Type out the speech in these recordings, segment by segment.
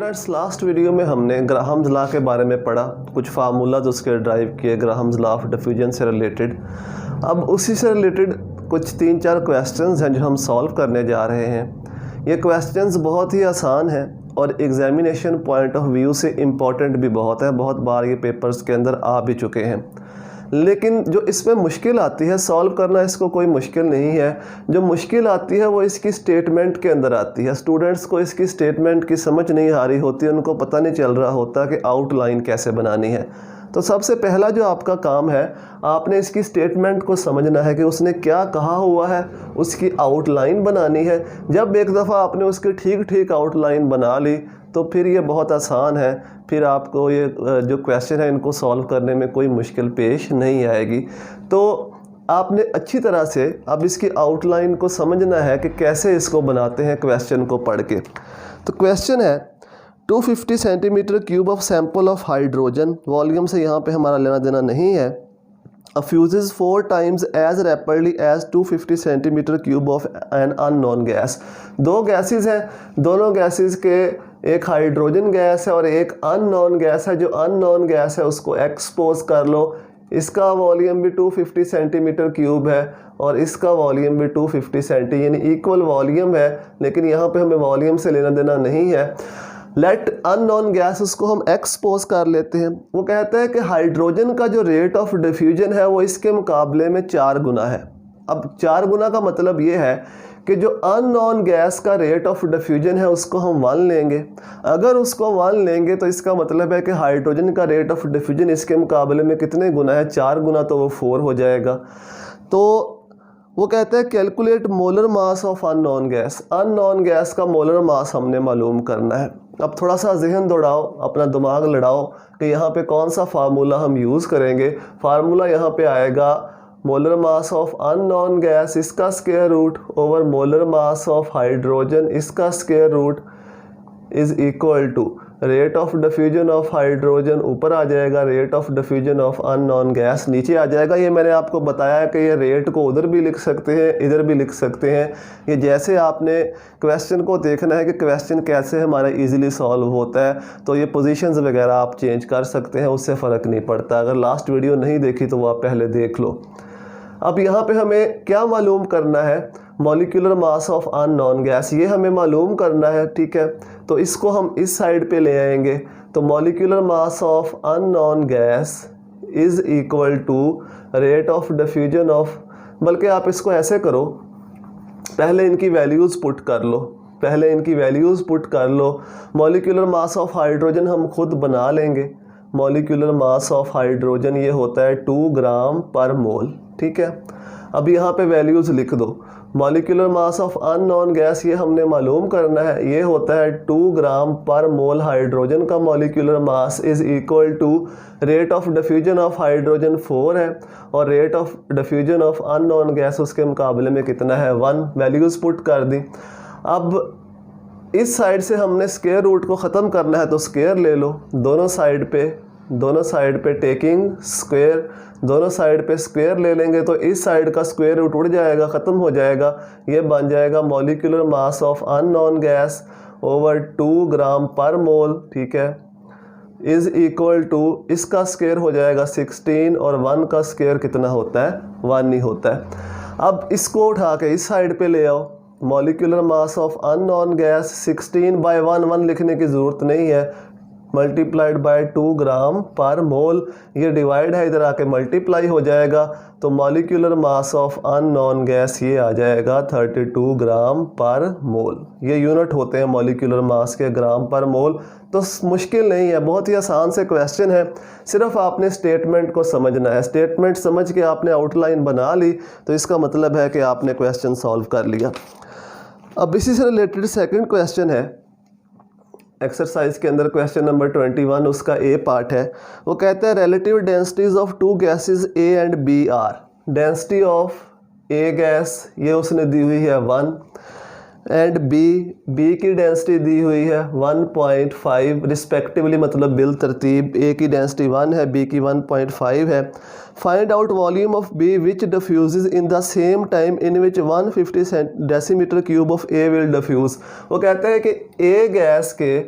Students, last video में हमने Graham's law के बारे में पढ़ा, कुछ फार्मूलाज उसके ड्राइव किए ग्राहम्स लॉ ऑफ डिफ्यूजन से रिलेटेड। अब उसी से रिलेटेड कुछ 3-4 क्वेश्चंस हैं जो हम सॉल्व करने जा रहे हैं। ये क्वेश्चंस बहुत ही आसान हैं और एग्जामिनेशन पॉइंट ऑफ व्यू से इम्पॉर्टेंट भी बहुत है। बहुत बार ये पेपर्स के अंदर आ भी चुके हैं, लेकिन जो इसमें मुश्किल आती है सॉल्व करना, इसको कोई मुश्किल नहीं है। जो मुश्किल आती है वो इसकी स्टेटमेंट के अंदर आती है। स्टूडेंट्स को इसकी स्टेटमेंट की समझ नहीं आ रही होती, उनको पता नहीं चल रहा होता कि आउटलाइन कैसे बनानी है। तो सबसे पहला जो आपका काम है, आपने इसकी स्टेटमेंट को समझना है कि उसने क्या कहा हुआ है, उसकी आउटलाइन बनानी है। जब एक दफ़ा आपने उसकी ठीक आउटलाइन बना ली तो फिर ये बहुत आसान है, फिर आपको ये जो क्वेश्चन है इनको सॉल्व करने में कोई मुश्किल पेश नहीं आएगी। तो आपने अच्छी तरह से अब इसकी आउटलाइन को समझना है कि कैसे इसको बनाते हैं क्वेश्चन को पढ़ के। तो क्वेश्चन है 250 centimetre cube of sample of hydrogen, volume से यहाँ पे हमारा लेना देना नहीं है, fuses 4 times as rapidly as 250 centimetre cube of an unknown gas. दो गैसेस हैं, दोनों गैसेस के एक हाइड्रोजन गैस है और एक अननोन गैस है। जो अननोन गैस है उसको एक्सपोज कर लो, इसका वॉल्यूम भी 250 सेंटीमीटर क्यूब है और इसका वॉल्यूम भी 250 सेंटी, यानी इक्वल वॉल्यूम है, लेकिन यहाँ पे हमें वॉल्यूम से लेना देना नहीं है। लेट अननोन गैस, उसको हम एक्सपोज कर लेते हैं। वो कहता है कि हाइड्रोजन का जो रेट ऑफ डिफ्यूजन है वो इसके मुकाबले में 4 गुना है। अब 4 गुना का मतलब ये है कि जो अननोन गैस का रेट ऑफ डिफ्यूजन है उसको हम 1 लेंगे। अगर उसको 1 लेंगे तो इसका मतलब है कि हाइड्रोजन का रेट ऑफ डिफ्यूजन इसके मुकाबले में कितने गुना है, 4 गुना, तो वो 4 हो जाएगा। तो वो कहता है calculate molar mass of unknown gas. Unknown gas का मोलर मास हमने मालूम करना है। अब थोड़ा सा जहन दौड़ाओ, अपना दिमाग लड़ाओ कि यहाँ पे कौन सा फार्मूला हम यूज़ करेंगे। फार्मूला यहाँ पे आएगा molar mass of unknown gas, इसका square root over molar mass of hydrogen, इसका square root is equal to rate of diffusion of hydrogen, ऊपर आ जाएगा rate of diffusion of unknown gas, नीचे आ जाएगा। ये मैंने आपको बताया है कि ये रेट को उधर भी लिख सकते हैं, इधर भी लिख सकते हैं। ये जैसे आपने क्वेश्चन को देखना है कि क्वेश्चन कैसे हमारा इजीली सॉल्व होता है, तो ये पोजीशंस वगैरह आप चेंज कर सकते हैं, उससे फ़र्क नहीं पड़ता। अगर लास्ट वीडियो नहीं देखी तो वो आप पहले देख लो। अब यहाँ पे हमें क्या मालूम करना है, molecular mass of unknown gas, ये हमें मालूम करना है, ठीक है। तो इसको हम इस साइड पे ले आएंगे। तो molecular mass of unknown gas is equal to rate of diffusion of, बल्कि आप इसको ऐसे करो, पहले इनकी वैल्यूज़ पुट कर लो। मॉलिक्यूलर मास ऑफ हाइड्रोजन हम खुद बना लेंगे। मॉलिक्यूलर मास ऑफ हाइड्रोजन ये होता है 2 ग्राम पर मोल, ठीक है। अब यहाँ पे वैल्यूज़ लिख दो। Molecular mass of unknown gas ये हमने मालूम करना है, ये होता है 2 ग्राम पर मोल हाइड्रोजन का molecular mass is equal to rate of diffusion of hydrogen 4 है और rate of diffusion of unknown gas उसके मुकाबले में कितना है, 1। वैल्यूज़ पुट कर दी। अब इस साइड से हमने स्क्वायर रूट को ख़त्म करना है, तो स्क्वायर ले लो दोनों साइड पे टेकिंग स्क्वायर, दोनों साइड पे स्क्वायर ले लेंगे तो इस साइड का स्क्वायर रूट उड़ जाएगा, ख़त्म हो जाएगा। ये बन जाएगा molecular mass of unknown gas over 2 gram पर मोल, ठीक है, इज़ इक्वल टू, इसका स्क्वायर हो जाएगा 16 और 1 का स्क्वायर कितना होता है, 1 ही होता है। अब इसको उठा के इस साइड पे ले आओ। Molecular mass of unknown gas 16/1 लिखने की ज़रूरत नहीं है, मल्टीप्लाइड बाय 2 ग्राम पर मोल, ये डिवाइड है, इधर आके मल्टीप्लाई हो जाएगा। तो molecular mass of unknown gas ये आ जाएगा 32 ग्राम पर मोल। ये यूनिट होते हैं मॉलिक्यूलर मास के, ग्राम पर मोल। तो मुश्किल नहीं है, बहुत ही आसान से क्वेश्चन है, सिर्फ आपने स्टेटमेंट को समझना है। स्टेटमेंट समझ के आपने आउटलाइन बना ली तो इसका मतलब है कि आपने क्वेश्चन सॉल्व कर लिया। अब इसी से रिलेटेड सेकंड क्वेश्चन है एक्सरसाइज के अंदर, क्वेश्चन नंबर 21, उसका ए पार्ट है। वो कहता है relative densities of 2 gases A and B are. Density of A gas ये उसने दी हुई है 1 एंड बी की डेंसिटी दी हुई है 1.5 रिस्पेक्टिवली, मतलब बिल तरतीब। ए की डेंसिटी 1 है, बी की 1.5 है। Find out volume of B which diffuse in the same time in which 150 decimetre cube of A will diffuse. वो कहता है कि ए गैस के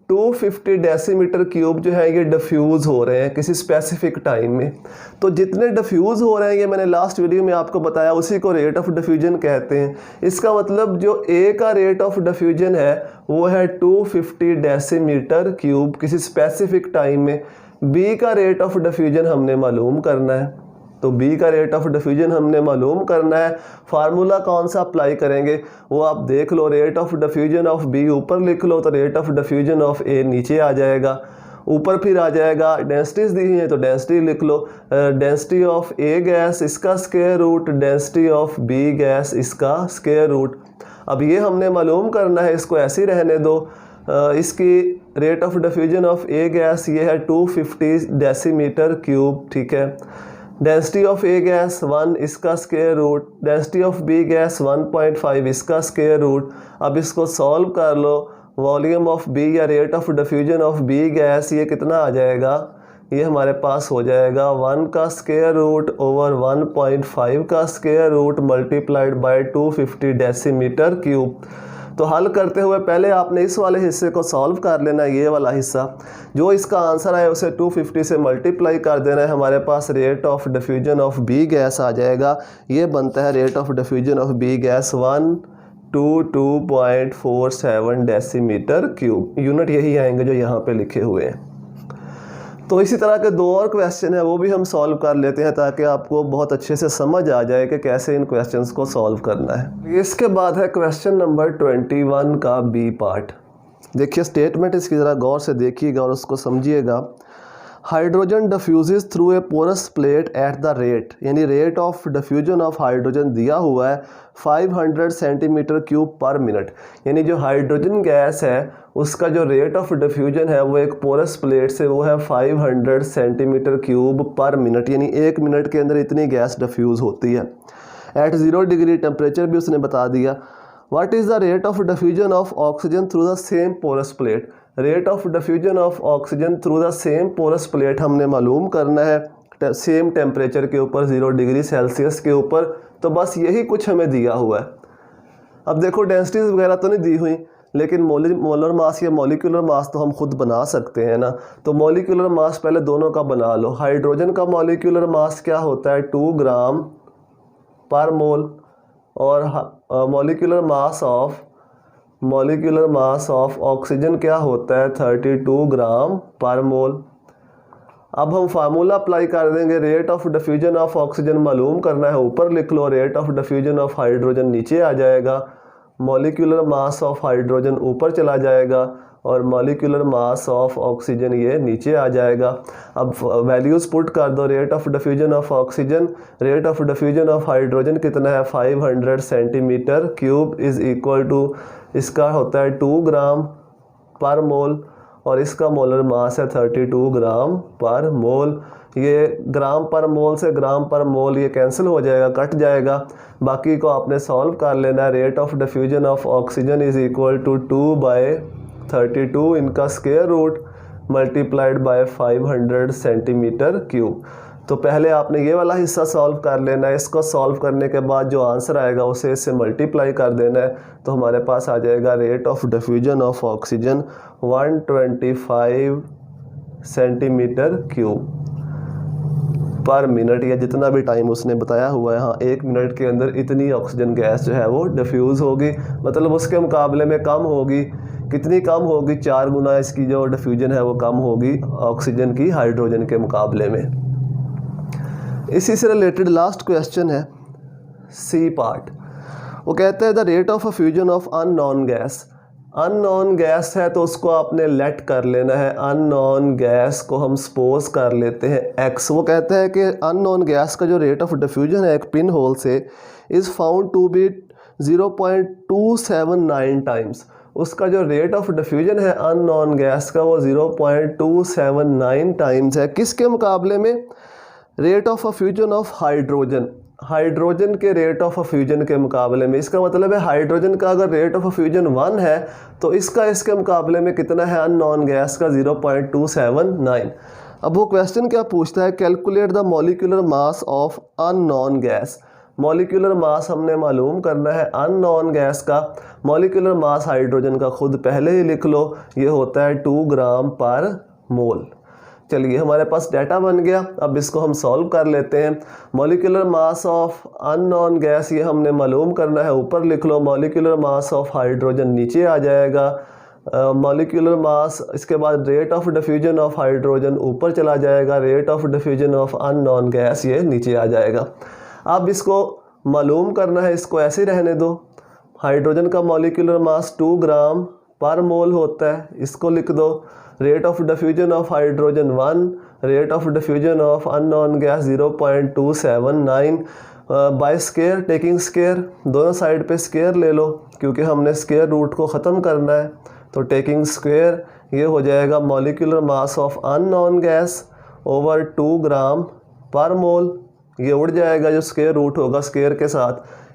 250 डेसीमीटर क्यूब जो है ये डिफ्यूज़ हो रहे हैं किसी स्पेसिफिक टाइम में। तो जितने डिफ्यूज़ हो रहे हैं ये मैंने लास्ट वीडियो में आपको बताया, उसी को रेट ऑफ डिफ्यूजन कहते हैं। इसका मतलब जो ए का रेट ऑफ डिफ्यूजन है वो है 250 डेसीमीटर क्यूब किसी स्पेसिफिक टाइम में। बी का रेट ऑफ डिफ्यूजन हमने मालूम करना है, तो बी का रेट ऑफ डिफ्यूजन हमने मालूम करना है। फार्मूला कौन सा अप्लाई करेंगे वो आप देख लो, rate of diffusion of B ऊपर लिख लो तो rate of diffusion of A नीचे आ जाएगा। ऊपर फिर आ जाएगा डेंसिटीज दी हुई है तो डेंसिटी लिख लो, डेंसिटी ऑफ ए गैस इसका square root, density of B gas इसका स्क्वायर रूट। अब ये हमने मालूम करना है, इसको ऐसे ही रहने दो। इसकी rate of diffusion of A gas ये है 250 डेसीमीटर क्यूब, ठीक है। डेंसिटी ऑफ ए गैस 1 इसका square root, density of B gas 1.5 इसका स्क्वायर रूट। अब इसको सॉल्व कर लो, वॉल्यूम ऑफ बी या rate of diffusion of B gas ये कितना आ जाएगा, ये हमारे पास हो जाएगा 1 का स्क्वायर रूट ओवर 1.5 का square root multiplied by 250 decimetre cube. तो हल करते हुए पहले आपने इस वाले हिस्से को सॉल्व कर लेना, ये वाला हिस्सा जो इसका आंसर है उसे 250 से मल्टीप्लाई कर देना है। हमारे पास rate of diffusion of B gas आ जाएगा, ये बनता है rate of diffusion of B gas 122.47 decimetre cube. Unit यही आएंगे जो यहाँ पे लिखे हुए हैं। तो इसी तरह के दो और क्वेश्चन है वो भी हम सॉल्व कर लेते हैं ताकि आपको बहुत अच्छे से समझ आ जाए कि कैसे इन क्वेश्चंस को सॉल्व करना है। इसके बाद है क्वेश्चन नंबर 21 का बी पार्ट। देखिए स्टेटमेंट इसकी ज़रा गौर से देखिएगा और उसको समझिएगा। Hydrogen diffuses through a porous plate at the rate, यानी rate of diffusion of hydrogen दिया हुआ है 500 सेंटीमीटर क्यूब पर मिनट, यानी जो हाइड्रोजन गैस है उसका जो रेट ऑफ डिफ्यूजन है वो एक पोरस प्लेट से वो है 500 सेंटीमीटर क्यूब पर मिनट, यानी 1 मिनट के अंदर इतनी गैस डिफ्यूज़ होती है। एट 0 डिग्री टेम्परेचर भी उसने बता दिया। What is the rate of diffusion of oxygen through the same porous plate, rate of diffusion of oxygen through the same porous plate हमने मालूम करना है सेम टेम्परेचर के ऊपर 0 डिग्री सेल्सियस के ऊपर। तो बस यही कुछ हमें दिया हुआ है। अब देखो डेंसिटीज़ वगैरह तो नहीं दी हुई, लेकिन मोलर मास या मॉलिक्यूलर मास तो हम खुद बना सकते हैं ना। तो मॉलिक्यूलर मास पहले दोनों का बना लो। हाइड्रोजन का मॉलिक्यूलर मास क्या होता है 2 ग्राम पर मोल, और मॉलिक्यूलर मास ऑफ ऑक्सीजन क्या होता है 32 ग्राम पर मोल। अब हम फार्मूला अप्लाई कर देंगे, rate of diffusion of oxygen मालूम करना है, ऊपर लिख लो, rate of diffusion of hydrogen नीचे आ जाएगा, मॉलिक्यूलर मास ऑफ हाइड्रोजन ऊपर चला जाएगा और मॉलिक्यूलर मास ऑफ ऑक्सीजन ये नीचे आ जाएगा। अब वैल्यूज़ पुट कर दो, rate of diffusion of oxygen, rate of diffusion of hydrogen कितना है 500 centimetre cube is equal to, इसका होता है 2 ग्राम पर मोल और इसका मोलर मास है 32 ग्राम पर मोल। ये ग्राम पर मोल से ग्राम पर मोल ये कैंसिल हो जाएगा, कट जाएगा, बाकी को आपने सॉल्व कर लेना है। Rate of diffusion of oxygen is equal to 2/32 इनका square root multiplied by 500 centimetre cube. तो पहले आपने ये वाला हिस्सा सॉल्व कर लेना है, इसको सॉल्व करने के बाद जो आंसर आएगा उसे इससे मल्टीप्लाई कर देना है। तो हमारे पास आ जाएगा rate of diffusion of oxygen 125 centimetre cube पर मिनट, या जितना भी टाइम उसने बताया हुआ है। हाँ, 1 मिनट के अंदर इतनी ऑक्सीजन गैस जो है वो डिफ्यूज़ होगी, मतलब उसके मुकाबले में कम होगी। कितनी कम होगी? 4 गुना इसकी जो डिफ्यूजन है वो कम होगी ऑक्सीजन की हाइड्रोजन के मुकाबले में। इसी से रिलेटेड लास्ट क्वेश्चन है सी पार्ट। वो कहता है the rate of fusion of unknown gas. Unknown gas है तो उसको आपने लेट कर लेना है। अननोन गैस को हम सपोज कर लेते हैं x। वो कहता है कि अननोन गैस का जो रेट ऑफ डिफ्यूजन है एक पिन होल से is found to be 0.279 times. उसका जो रेट ऑफ डिफ्यूजन है अननोन गैस का वो 0.279 टाइम्स है। किसके मुकाबले में? Rate of fusion of hydrogen, hydrogen के रेट ऑफ फ्यूजन के मुकाबले में। इसका मतलब है हाइड्रोजन का अगर रेट ऑफ फ्यूजन 1 है तो इसका इसके मुकाबले में कितना है अननोन गैस का 0.279। अब वो क्वेश्चन क्या पूछता है? Calculate the molecular mass of unknown gas. Molecular mass हमने मालूम करना है अननोन गैस का। मॉलिक्यूलर मास हाइड्रोजन का खुद पहले ही लिख लो, ये होता है 2 ग्राम पर मोल। चलिए हमारे पास डाटा बन गया, अब इसको हम सॉल्व कर लेते हैं। Molecular mass of unknown gas ये हमने मालूम करना है, ऊपर लिख लो। मॉलिक्यूलर मास ऑफ हाइड्रोजन नीचे आ जाएगा। मॉलिक्यूलर मास, इसके बाद rate of diffusion of hydrogen ऊपर चला जाएगा, rate of diffusion of unknown gas ये नीचे आ जाएगा। अब इसको मालूम करना है, इसको ऐसे रहने दो। हाइड्रोजन का मॉलिक्यूलर मास 2 ग्राम पर मोल होता है, इसको लिख दो। Rate of diffusion of hydrogen 1, rate of diffusion of unknown gas 0.279। By square, taking square, दोनों साइड पे स्केयर ले लो क्योंकि हमने स्केयर रूट को ख़त्म करना है। तो टेकिंग स्क्वायर ये हो जाएगा molecular mass of unknown gas over 2 gram पर मोल, ये उड़ जाएगा जो स्क्वायर रूट होगा स्क्वायर के साथ,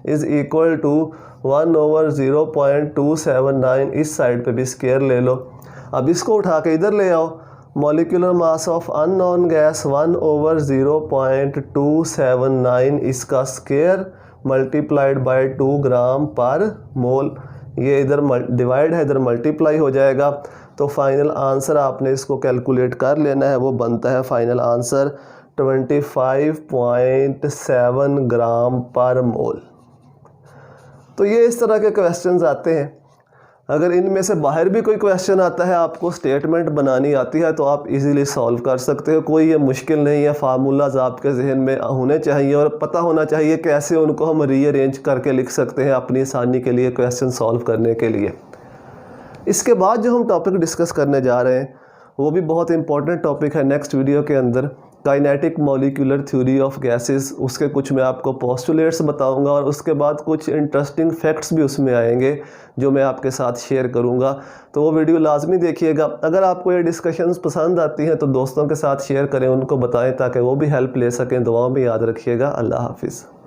इज़ इक्वल टू 1/0.279। इस साइड पे भी स्क्वायर ले लो। अब इसको उठा के इधर ले आओ। Molecular mass of unknown gas 1/0.279 इसका स्क्वायर मल्टीप्लाइड बाय 2 ग्राम पर मोल। ये इधर डिवाइड है, इधर मल्टीप्लाई हो जाएगा। तो फाइनल आंसर आपने इसको कैलकुलेट कर लेना है, वो बनता है फाइनल आंसर 25.7 ग्राम पर मोल। तो ये इस तरह के क्वेश्चंस आते हैं। अगर इनमें से बाहर भी कोई क्वेश्चन आता है, आपको स्टेटमेंट बनानी आती है तो आप इजीली सॉल्व कर सकते हो। कोई ये मुश्किल नहीं है, फार्मूलाज आपके जहन में होने चाहिए और पता होना चाहिए कैसे उनको हम रीअरेंज करके लिख सकते हैं अपनी आसानी के लिए, क्वेश्चन सॉल्व करने के लिए। इसके बाद जो हम टॉपिक डिस्कस करने जा रहे हैं वो भी बहुत इंपॉर्टेंट टॉपिक है नेक्स्ट वीडियो के अंदर, kinetic molecular theory of gases. उसके कुछ मैं आपको पोस्टुलेट्स बताऊंगा और उसके बाद कुछ इंटरेस्टिंग फैक्ट्स भी उसमें आएंगे जो मैं आपके साथ शेयर करूंगा। तो वो वीडियो लाजमी देखिएगा। अगर आपको ये डिस्कशंस पसंद आती हैं तो दोस्तों के साथ शेयर करें, उनको बताएं ताकि वो भी हेल्प ले सकें। दुआओं में याद रखिएगा। अल्लाह हाफिज़।